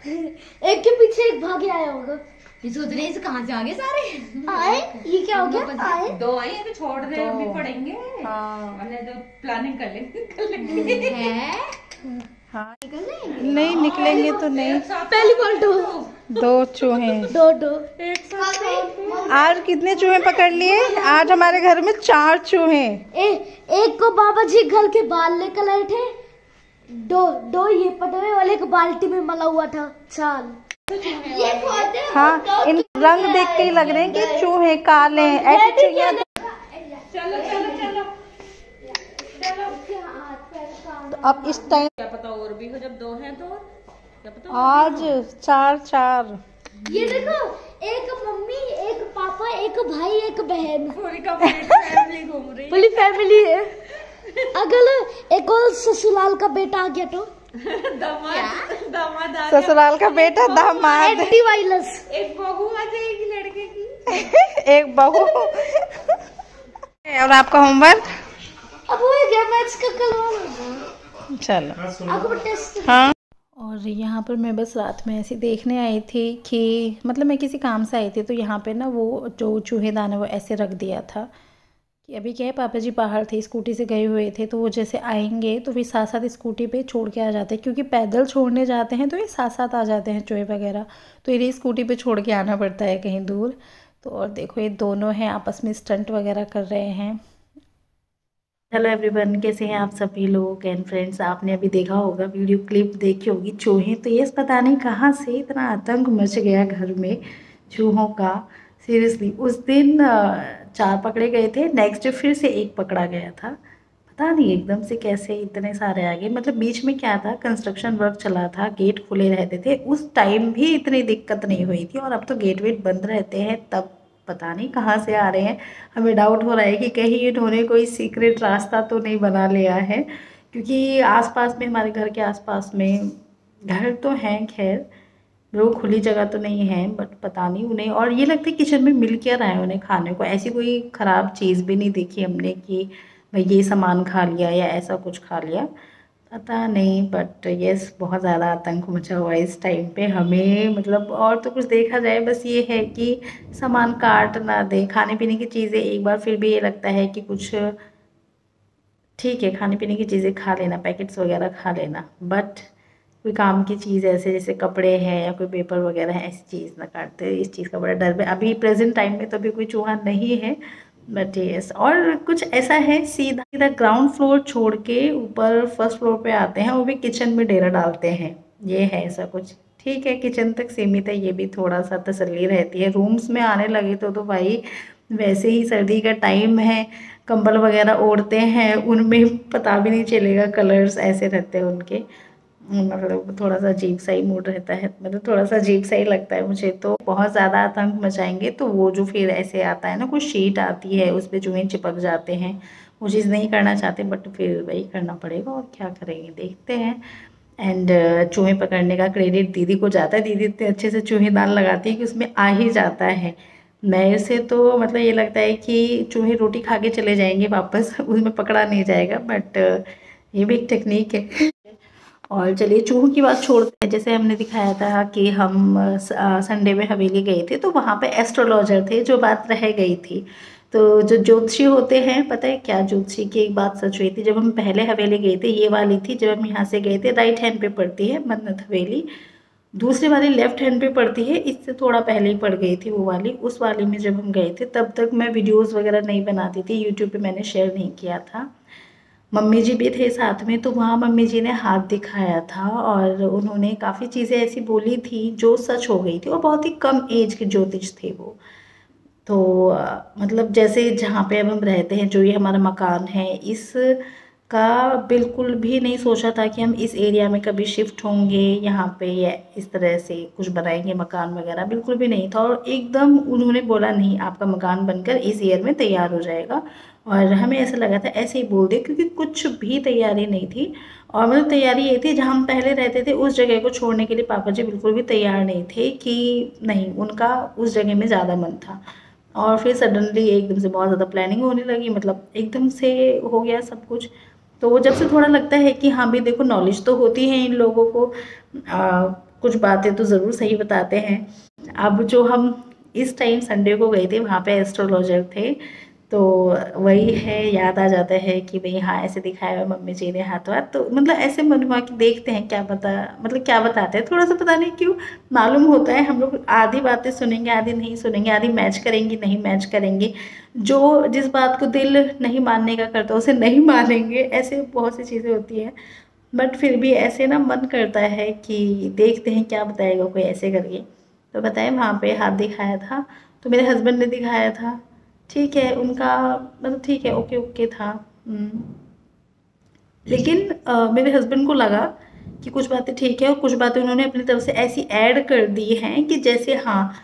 एक के पीछे एक भागे आया होगा। ये सोच रहे हैं कहाँ से आ गए सारे आए, ये क्या हो गया? आए दो आए तो छोड़ रहे हैं, अभी पढ़ेंगे। वरना तो प्लानिंग कर लेंगे हैं। हाँ नहीं निकलेंगे तो नहीं। पहली बार दो चूहे। दो आज कितने चूहे पकड़ लिए? आज हमारे घर में 4 चूहे। एक को बाबा जी घर के बाल लेकर आए थे, दो ये पटवे वाले को बाल्टी में मला हुआ था छाल। ये हाँ इन रंग देख के ही लग रहे हैं कि चूहे काले हैं। ऐसे चिड़िया चलो चलो चलो तो अब इस टाइम क्या पता और भी हो, जब 2 हैं तो क्या पता। आज 4 ये देखो, एक मम्मी, एक पापा, एक भाई, एक बहन, पूरी फैमिली घूम रही है। पूरी फैमिली है। अगर एक और ससुराल का बेटा आ गया तो दामाद आ ससुराल का बेटा दामाद, वायरस, एक बहू आ जाएगी लड़के की। एक बहू। और आपका होमवर्क अब हो गया, मैथ्स का कल चलो अब टेस्ट। हाँ। और यहाँ पर मैं बस रात में ऐसे देखने आई थी कि मतलब मैं किसी काम से आई थी, तो यहाँ पे ना वो जो चूहेदान है वो ऐसे रख दिया था कि अभी क्या है, पापा जी बाहर थे, स्कूटी से गए हुए थे, तो वो जैसे आएंगे तो फिर साथ साथ स्कूटी पे छोड़ के आ जाते हैं, क्योंकि पैदल छोड़ने जाते हैं तो ये साथ साथ आ जाते हैं चूहे वगैरह, तो इन्हें स्कूटी पे छोड़ के आना पड़ता है कहीं दूर। तो और देखो ये दोनों हैं आपस में स्टंट वगैरह कर रहे हैं। हेलो एवरीवन, कैसे हैं आप सभी लोग एंड फ्रेंड्स। आपने अभी देखा होगा, वीडियो क्लिप देखी होगी चूहे, तो ये पता नहीं कहाँ से इतना आतंक मच गया घर में चूहों का। सीरियसली उस दिन 4 पकड़े गए थे, नेक्स्ट डे फिर से 1 पकड़ा गया था। पता नहीं एकदम से कैसे इतने सारे आ गए। मतलब बीच में क्या था, कंस्ट्रक्शन वर्क चला था, गेट खुले रहते थे, उस टाइम भी इतनी दिक्कत नहीं हुई थी, और अब तो गेट वेट बंद रहते हैं, तब पता नहीं कहाँ से आ रहे हैं। हमें डाउट हो रहा है कि कहीं इन्होंने कोई सीक्रेट रास्ता तो नहीं बना लिया है, क्योंकि आसपास में, हमारे घर के आसपास में घर तो हैं, खैर वो खुली जगह तो नहीं है, बट पता नहीं उन्हें, और ये लगता है किचन में मिल क्या रहा है उन्हें खाने को। ऐसी कोई ख़राब चीज़ भी नहीं देखी हमने कि भाई ये सामान खा लिया या ऐसा कुछ खा लिया, पता नहीं। बट यस, बहुत ज़्यादा आतंक मचा हुआ है इस टाइम पे हमें। मतलब और तो कुछ देखा जाए बस ये है कि सामान काट ना दे, खाने पीने की चीज़ें एक बार फिर भी ये लगता है कि कुछ ठीक है, खाने पीने की चीज़ें खा लेना, पैकेट्स वगैरह खा लेना, बट कोई काम की चीज़ ऐसे जैसे कपड़े हैं या कोई पेपर वगैरह है, ऐसी चीज़ ना काटते। इस चीज़ का बड़ा डर है। अभी प्रेजेंट टाइम में तो अभी कोई चूहा नहीं है, बट यस। और कुछ ऐसा है, सीधा सीधा ग्राउंड फ्लोर छोड़ के ऊपर फर्स्ट फ्लोर पे आते हैं, वो भी किचन में डेरा डालते हैं। ये है ऐसा कुछ, ठीक है, किचन तक सीमित है, ये भी थोड़ा सा तसल्ली रहती है। रूम्स में आने लगे तो भाई वैसे ही सर्दी का टाइम है, कंबल वगैरह ओढ़ते हैं, उनमें पता भी नहीं चलेगा, कलर्स ऐसे रहते हैं उनके। मतलब थोड़ा सा अजीब सा ही मूड रहता है, मतलब थोड़ा सा अजीब सा ही लगता है मुझे। तो बहुत ज़्यादा आतंक मचाएंगे तो वो जो फिर ऐसे आता है ना, कुछ शीट आती है उस पर चूहे चिपक जाते हैं, वो चीज़ नहीं करना चाहते, बट फिर वही करना पड़ेगा, और क्या करेंगे, देखते हैं। एंड चूहे पकड़ने का क्रेडिट दीदी को जाता है, दीदी इतने अच्छे से चूहेदान लगाती है कि उसमें आ ही जाता है। मेरे से तो मतलब ये लगता है कि चूहे रोटी खा के चले जाएंगे वापस, उसमें पकड़ा नहीं जाएगा, बट ये भी एक टेक्निक है। और चलिए चूहों की बात छोड़ते हैं। जैसे हमने दिखाया था कि हम संडे में हवेली गए थे, तो वहाँ पे एस्ट्रोलॉजर थे, जो बात रह गई थी। तो जो ज्योतिषी होते हैं, पता है क्या, ज्योतिषी की एक बात सच हुई थी। जब हम पहले हवेली गए थे, ये वाली थी, जब हम यहाँ से गए थे, राइट हैंड पे पड़ती है मन्नत हवेली, दूसरी वाली लेफ्ट हैंड पे पड़ती है, इससे थोड़ा पहले ही पड़ गई थी वो वाली। उस वाली में जब हम गए थे, तब तक मैं वीडियोज़ वगैरह नहीं बनाती थी, यूट्यूब पर मैंने शेयर नहीं किया था। मम्मी जी भी थे साथ में, तो वहाँ मम्मी जी ने हाथ दिखाया था, और उन्होंने काफ़ी चीज़ें ऐसी बोली थी जो सच हो गई थी, और बहुत ही कम एज के ज्योतिष थे वो। तो मतलब जैसे जहाँ पे अब हम रहते हैं, जो ये हमारा मकान है, इस का बिल्कुल भी नहीं सोचा था कि हम इस एरिया में कभी शिफ्ट होंगे यहाँ पे, या इस तरह से कुछ बनाएंगे मकान वगैरह, बिल्कुल भी नहीं था। और एकदम उन्होंने बोला नहीं, आपका मकान बनकर इस ईयर में तैयार हो जाएगा, और हमें ऐसा लगा था ऐसे ही बोल दे, क्योंकि कुछ भी तैयारी नहीं थी। और मतलब तैयारी ये थी, जहाँ हम पहले रहते थे उस जगह को छोड़ने के लिए पापा जी बिल्कुल भी तैयार नहीं थे, कि नहीं, उनका उस जगह में ज़्यादा मन था। और फिर सडनली एकदम से बहुत ज़्यादा प्लानिंग होने लगी, मतलब एकदम से हो गया सब कुछ। तो वो जब से थोड़ा लगता है कि हाँ भी देखो, नॉलेज तो होती है इन लोगों को, कुछ बातें तो ज़रूर सही बताते हैं। अब जो हम इस टाइम संडे को गए थे वहाँ पे एस्ट्रोलॉजर थे, तो वही है, याद आ जाता है कि भाई हाँ ऐसे दिखाया हुआ मम्मी जी ने हाथ वाथ, तो मतलब ऐसे मन हुआ कि देखते हैं क्या क्या बताते हैं। थोड़ा सा पता नहीं क्यों मालूम होता है, हम लोग आधी बातें सुनेंगे आधी नहीं सुनेंगे, आधी मैच करेंगी नहीं मैच करेंगे, जो जिस बात को दिल नहीं मानने का करता उसे नहीं मानेंगे, ऐसे बहुत सी चीज़ें होती हैं। बट फिर भी ऐसे ना मन करता है कि देखते हैं क्या बताएगा कोई ऐसे करके। तो बताएं वहाँ पे हाथ दिखाया था, तो मेरे हस्बैंड ने दिखाया था, ठीक है उनका मतलब ठीक है ओके ओके था। लेकिन मेरे हस्बैंड को लगा कि कुछ बातें ठीक है और कुछ बातें उन्होंने अपनी तरफ से ऐसी ऐड कर दी हैं कि जैसे हाँ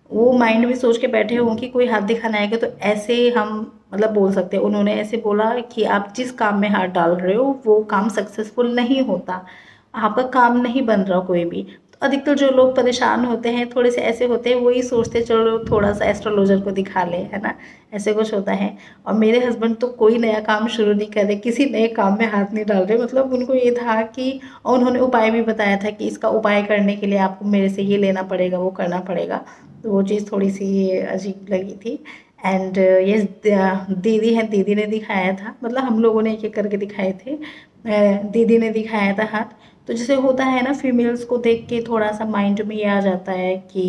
वो माइंड में सोच के बैठे हों कि कोई हाथ दिखाना आएगा तो ऐसे हम मतलब बोल सकते हैं। उन्होंने ऐसे बोला कि आप जिस काम में हाथ डाल रहे हो वो काम सक्सेसफुल नहीं होता, आपका काम नहीं बन रहा कोई भी। तो अधिकतर जो लोग परेशान होते हैं थोड़े से ऐसे होते हैं, वही सोचते चलो थोड़ा सा एस्ट्रोलॉजर को दिखा ले, है ना, ऐसे कुछ होता है। और मेरे हस्बैंड तो कोई नया काम शुरू नहीं कर रहे, किसी नए काम में हाथ नहीं डाल रहे, मतलब उनको ये था कि, और उन्होंने उपाय भी बताया था कि इसका उपाय करने के लिए आपको मेरे से ये लेना पड़ेगा वो करना पड़ेगा। तो वो चीज़ थोड़ी सी अजीब लगी थी। एंड ये दीदी है, दीदी ने दिखाया था, मतलब हम लोगों ने एक एक करके दिखाए थे, दीदी ने दिखाया था हाथ। तो जैसे होता है ना फीमेल्स को देख के थोड़ा सा माइंड में ये आ जाता है कि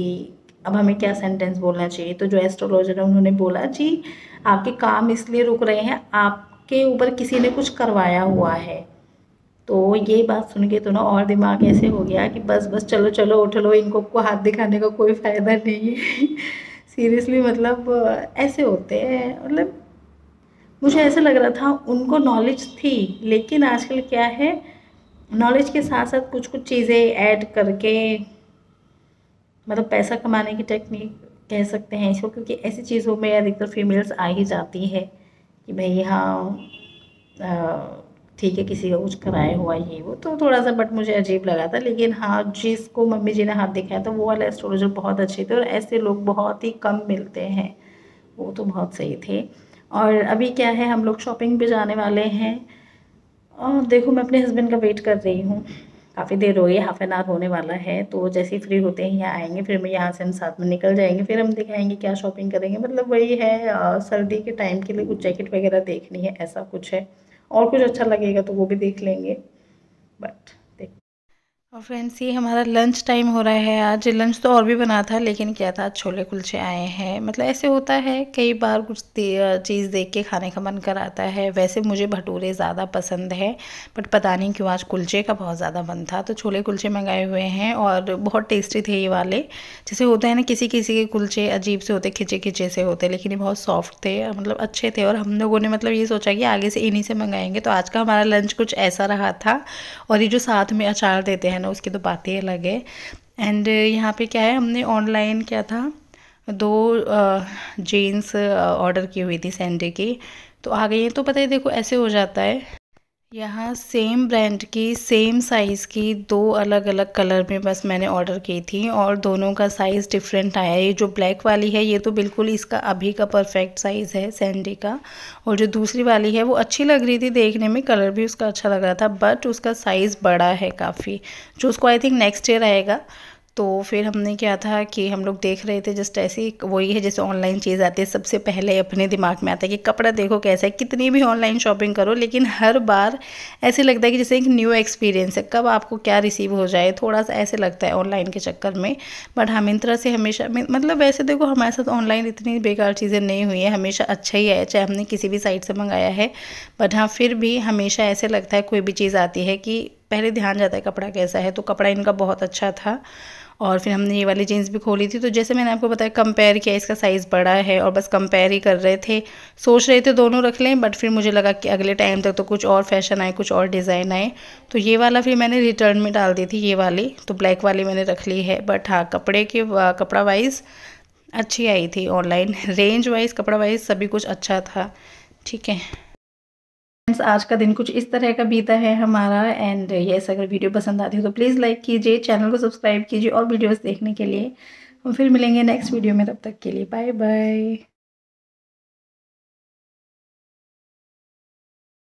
अब हमें क्या सेंटेंस बोलना चाहिए। तो जो एस्ट्रोलॉजर है उन्होंने बोला जी आपके काम इसलिए रुक रहे हैं, आपके ऊपर किसी ने कुछ करवाया हुआ है। तो ये बात सुन के तो ना और दिमाग ऐसे हो गया कि बस बस चलो चलो उठ लो, इनको को हाथ दिखाने का कोई फ़ायदा नहीं है। सीरियसली मतलब ऐसे होते हैं, मतलब मुझे ऐसा लग रहा था उनको नॉलेज थी, लेकिन आजकल क्या है नॉलेज के साथ साथ कुछ कुछ चीज़ें ऐड करके मतलब पैसा कमाने की टेक्निक कह सकते हैं इसको, क्योंकि ऐसी चीज़ों में अधिकतर फीमेल्स आ ही जाती है कि भाई हाँ ठीक है किसी का कुछ कराया हुआ ये वो, तो थोड़ा सा बट मुझे अजीब लगा था। लेकिन हाँ जिसको मम्मी जी ने हाथ दिखाया था वो वाले एस्ट्रोलॉजर बहुत अच्छे थे और ऐसे लोग बहुत ही कम मिलते हैं, वो तो बहुत सही थे। और अभी क्या है हम लोग शॉपिंग पे जाने वाले हैं और देखो मैं अपने हस्बैंड का वेट कर रही हूँ, काफ़ी देर हो गई, हाफ एन आवर होने वाला है। तो जैसे ही फ्री होते हैं यहाँ आएंगे, फिर मैं यहाँ से हम साथ में निकल जाएंगे, फिर हम दिखाएंगे क्या शॉपिंग करेंगे। मतलब वही है सर्दी के टाइम के लिए कुछ जैकेट वगैरह देखनी है, ऐसा कुछ है। और कुछ अच्छा लगेगा तो वो भी देख लेंगे, बट और फ्रेंड्स ये हमारा लंच टाइम हो रहा है। आज लंच तो और भी बना था, लेकिन क्या था छोले कुलचे आए हैं। मतलब ऐसे होता है कई बार कुछ चीज़ देख के खाने का मन कराता है। वैसे मुझे भटूरे ज़्यादा पसंद है, बट पता नहीं क्यों आज कुलचे का बहुत ज़्यादा मन था, तो छोले कुलचे मंगाए हुए हैं और बहुत टेस्टी थे ये वाले। जैसे होता है ना किसी किसी के कुलचे अजीब से होते, खिंचे खिंचे से होते, लेकिन ये बहुत सॉफ्ट थे, मतलब अच्छे थे। और हम लोगों ने मतलब ये सोचा कि आगे से इन्हीं से मंगाएंगे। तो आज का हमारा लंच कुछ ऐसा रहा था। और ये जो साथ में अचार देते हैं ना उसकी तो बातें अलग है। एंड यहाँ पे क्या है हमने ऑनलाइन क्या था 2 जीन्स ऑर्डर की हुई थी सैंडे की, तो आ गई है। तो पता है देखो ऐसे हो जाता है, यहाँ सेम ब्रांड की सेम साइज़ की 2 अलग अलग कलर में बस मैंने ऑर्डर की थी और दोनों का साइज़ डिफरेंट आया। ये जो ब्लैक वाली है ये तो बिल्कुल इसका अभी का परफेक्ट साइज़ है सैंडी का, और जो दूसरी वाली है वो अच्छी लग रही थी देखने में, कलर भी उसका अच्छा लग रहा था, बट उसका साइज़ बड़ा है काफ़ी, जो उसको आई थिंक नेक्स्ट ईयर आएगा। तो फिर हमने क्या था कि हम लोग देख रहे थे जस्ट ऐसे ही, वही है जैसे ऑनलाइन चीज़ आती है सबसे पहले अपने दिमाग में आता है कि कपड़ा देखो कैसा है। कितनी भी ऑनलाइन शॉपिंग करो लेकिन हर बार ऐसे लगता है कि जैसे एक न्यू एक्सपीरियंस है, कब आपको क्या रिसीव हो जाए, थोड़ा सा ऐसे लगता है ऑनलाइन के चक्कर में। बट हाँ मिंत्रा से हमेशा मतलब वैसे देखो हमारे साथ ऑनलाइन इतनी बेकार चीज़ें नहीं हुई है, हमेशा अच्छा ही है चाहे हमने किसी भी साइट से मंगाया है। बट हाँ फिर भी हमेशा ऐसे लगता है कोई भी चीज़ आती है कि पहले ध्यान जाता है कपड़ा कैसा है। तो कपड़ा इनका बहुत अच्छा था। और फिर हमने ये वाली जीन्स भी खोली थी, तो जैसे मैंने आपको बताया कंपेयर किया, इसका साइज़ बड़ा है और बस कंपेयर ही कर रहे थे, सोच रहे थे दोनों रख लें। बट फिर मुझे लगा कि अगले टाइम तक तो कुछ और फैशन आए, कुछ और डिज़ाइन आए, तो ये वाला फिर मैंने रिटर्न में डाल दी थी ये वाली, तो ब्लैक वाली मैंने रख ली है। बट हाँ कपड़ा वाइज अच्छी आई थी ऑनलाइन, रेंज वाइज कपड़ा वाइज सभी कुछ अच्छा था। ठीक है आज का दिन कुछ इस तरह का बीता है हमारा। एंड यस अगर वीडियो पसंद आती हो तो प्लीज़ लाइक कीजिए, चैनल को सब्सक्राइब कीजिए और वीडियोस देखने के लिए। हम फिर मिलेंगे नेक्स्ट वीडियो में, तब तक के लिए बाय बाय।